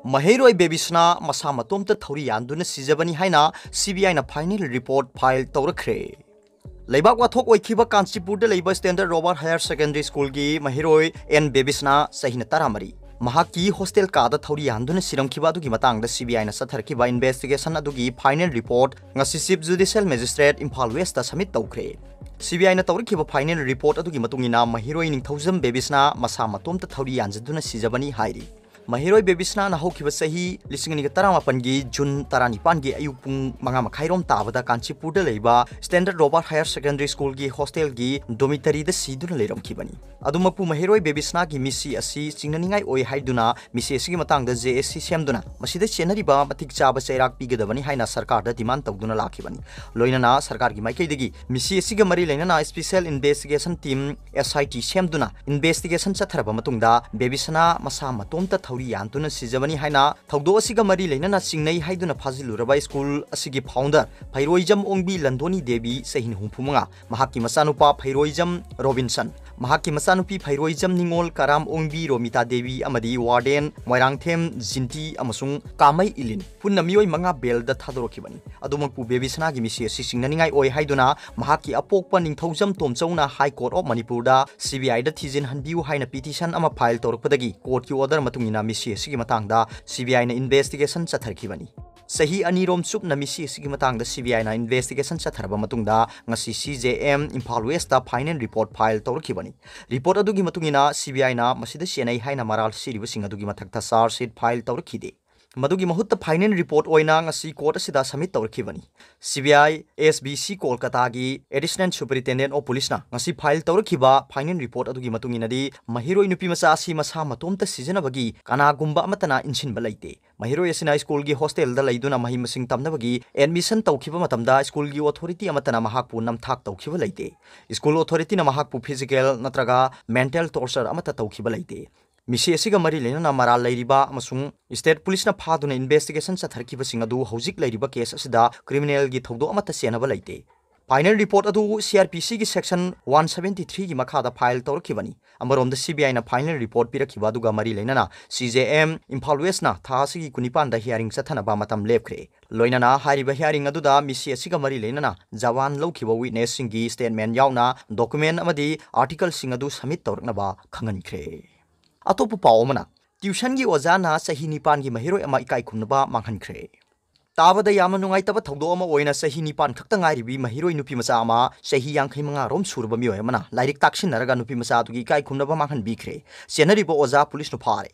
Mahiroi Bebisna Masa Matomta Thori Yanduna Sizabani Haina CBI na final report file Taurakre. Laibak Wathok Oikiba Kanchipur de Labor Standard Robert Higher Secondary School gi Mahiroi N Bebisna Sahina Taramari. Mahaki hostel kada Thori Yanduna Siram Kiba Dugi Matang the CBI na Satarkiba investigation adugi final report Ngasisip Judicial Magistrate Imphal West Summit Taukre. CBI na Taurikiba final report adugi matungina Mahiroi ning thousand Bebisna Masa Matomta Thori Yanjaduna Sizabani Hairi. Mahiroi Bebisna na hokiba sahi lisingani Taramapangi June Taranipangi Ayupung Mangama Kairom Tabada Kanchipur de Leba Standard Robert Higher Secondary School gi hostel gi dormitory the Siduna Leram Kibani. Adumapu Mahiroi Bebisna gi Missy Asi Singnaningai Oi Haiduna Missy Sigi Matang the JSC Semduna Masida Chenariba Matik Chaba Serak Pigadavani Haina Sarkar the demand Tagduna Lakibani. Loinana Sarkar gi Maikidigi Missy Siga Mari Lena Special Investigation Team SIT Semduna Investigation Satraba Matunda Bebisna Masa Matomta Yantuna Sizabani Haina, Taudo Siga Mari Lena Singnai Haiduna Paziluraba School Asigi founder, Pyroism Ongbi Landoni Devi Sahin Humpunga, Mahaki Masanupa Pyroism Robinson, Mahaki Masanupi Pyroism Ningol Karam Ongbi Romita Devi Amadi Warden, Moirangthem Zinti Amasung Kamai Ilin, Punamioi Manga Bell the Tadorokibani, Adumaku Baby Snagi Missi Singnaningai Oi Haiduna, Mahaki Apokpan in Thousand Tomsona High Court of Manipurda, CBI the Tizin Hanbiu Haina petition Ama Pile Torpadagi, Court Order Matungina Missy Sigi Matangda, CBI na investigation Satarkibani. Sahi Anirom Sup na Missy Sigi Matangda CBI na investigation Satarba Matungda, ngasi CJM Imphal West final report file Torkibani. Report adugi matungina CBI na Masida Sienai Haina Maral Siribu Singadugi Matakta SAR sheet file Torkide. Madugi Mahutta final report oina ngasi court asida submit Torkibani. CBI SBC Kolkata gi Additional Superintendent of Police na ngasi file Torkiba final report adugi matungina di Mahiroi nupi masa si masa matomta sijanabagi kana gumba amatana inshin balaite. Mahiroi asina school gi hostel da laiduna mahim sing tamnabagi admission tawkiba matamda school gi authority amatana mahakpu namthak tawkiba laite. School authority na mahakpu physical natraga mental torture amata tawkiba laite. Missy Asiga Mari Lena Maral Lairiba Amasung State Police na Paduna investigation sa Tarkiba Singadu Hosik Lairiba case asida criminal gi Thodo Amata Sienaba Laite. Final report adu CRPC gi section 173 gi Makada file Torkibani. Amarom the CBI na final report Pirakiba Duga Mari Lena CJM Imphal West na Thasi Kunipan da hearing Satana Bamatam Lepre. Loinana Hariba hearing aduda Missy Asiga Mari Lena Jawan Lokiba witness singi statement yauna document amadi article singadu submit Tornaba Kangankre. Atopu Paomana, Tuition gi Ozana Sahini Pan gi Mahiro Ama Ikai Kunaba Manhankre. Tava the Yamanungai Taba Togdoma Oina Sahini Pan Katangai Mahiro Nupi Masama, Sahi Yang Himanga Rom Surba Mioemana, Lyric Taxin Naraga Nupi Masatu Gikai Kunaba Manhan Bikre, Senaribo Oza Police no Pare.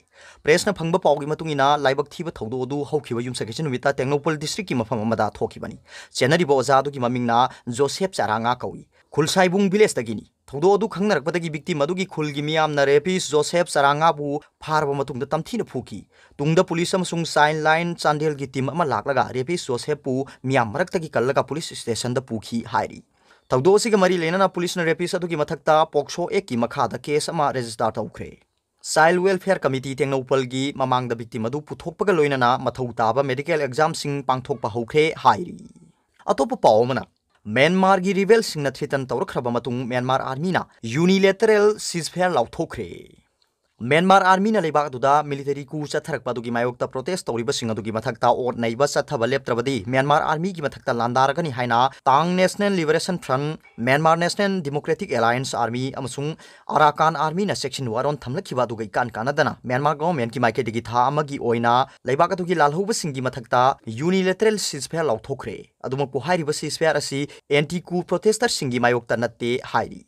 Presna Pangba Paugi Matungina, Libak Tiba Todo, Hokiwa Yum Section with Technopol District Mafamada Tokibani. Senaribo Ozadu Mamina, Joseph Saranga Kawi, Kulsaibung Bilestagini. Todo Kangnak Patagi victim Madugi Kulgimiam Narepis, Joseph Sarangabu, Parvamatung the Tamtina Puki. Tung the police Samsung sign line, Sandel Gitim Malakaga, Repis, Josepu, Miam Raktaki Kalaka police station the Puki, Heidi. Todo Sigamari Lena police Repisa to Gimatakta, Poksho Eki Makada case Ama register Okre. Child Welfare Committee Tengnopalgi, Mamang the victim Madu Putopagaloina, Matutaba medical exam sing Pangtopa Hoke, Heidi. Atopa Paomana. Myanmar gi rebel singna threaten tawrakraba matung Myanmar army na unilateral ceasefire lauthokre. Myanmar army na lebak duda military coup chatharakpa dugi mayokta protest tawriba singa dugi mathakta or naiba chathaba leptrabadi Myanmar army gi mathakta landaragani haina Tang National Liberation Front, Myanmar National Democratic Alliance Army amasung Arakan Army na section waron thamlakhiba duga ikan kanadana Myanmar government ki maike digi tha amagi oina lebak dugi lalhoba singi mathakta unilateral ceasefire lauthokre. Adumaku hairiba ceasefire asi anti-coup protester singi mayokta natte hairi.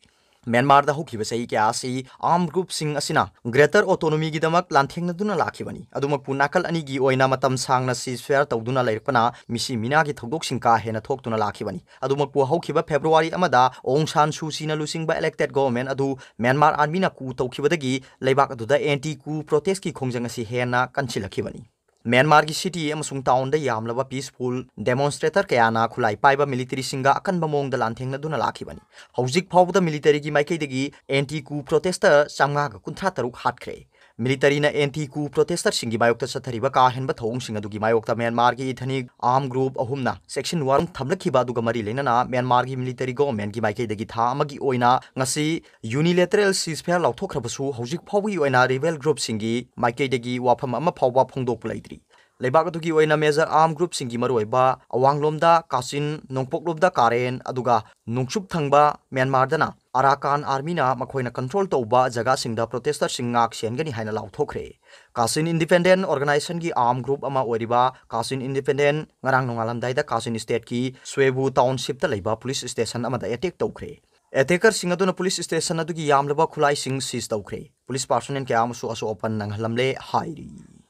Myanmar da hokiba sei kya si armed group sing asina greater autonomy gi damak lanthengna duna lakhibani adumaku nakal ani gi oina matam sangna ceasefire tawduna lairpana misi mina gi thodok sing ka hena thoktuna lakhibani adumaku hokiba February amada Aung San Suu Kyi na lusingba elected government adu Myanmar army na ku tawkhibadagi leibak aduda anti coup protest ki khongjang asi hena kanchilakibani. Myanmar ki city amasung town da yamlaba peaceful demonstrator kayana khulai paiba military singa akanba mong da lanthengna duna lakhibani. Hojik phawda military ki maikai dagi anti coup protester samga ga kunthra taruk hatkre. Military ना anti coup protester सिंगी मायोक्ता चथरिबा का हेनबा थौंग अदुगी मायोक्ता Myanmar की इथनिक आर्म ग्रुप अहुमना सेक्शन 1 थमलखिबा अदुगा मरी लेना म्यांमार की मिलिटरी गवर्नमेंट की माइकेदगी था अमगी ओइना ngasi unilateral ceasefire लाउथोखरबसु हौजिक फावगी ओइना रिबेल ग्रुप सिंगी माइकेदगी वाफम अमा फावबा फोंदोक लैद्री लेबाक अदुगी ओइना मेजर आर्म ग्रुप सिंगी मरोइबा अवांगलोमदा कासिन नोंगपोकलोमदा कारेन अदुगा नोंगसुप थंगबा म्यांमारदना अराकान आर्मीना मखोइना कंट्रोल तौबा जगह सिंगदा प्रोटेस्टर सिंगाक सेनगनी हाइना लाउथोखरे कासिन इंडिपेंडेंट ऑर्गेनाइजेशन की आर्म ग्रुप अमा ओरिबा Kachin independent ngarang nongalamdaida Kachin state की स्वेबु टाउनशिप ता लेबा पुलिस स्टेशन अमादा अटैक तौखरे एटेकर सिंह अदुना पुलिस स्टेशन अदुगी यामलबा खुलाई सिंह सीज तौखरे पुलिस पर्सनल के आमसु असो ओपन नंगहलमले हाइरी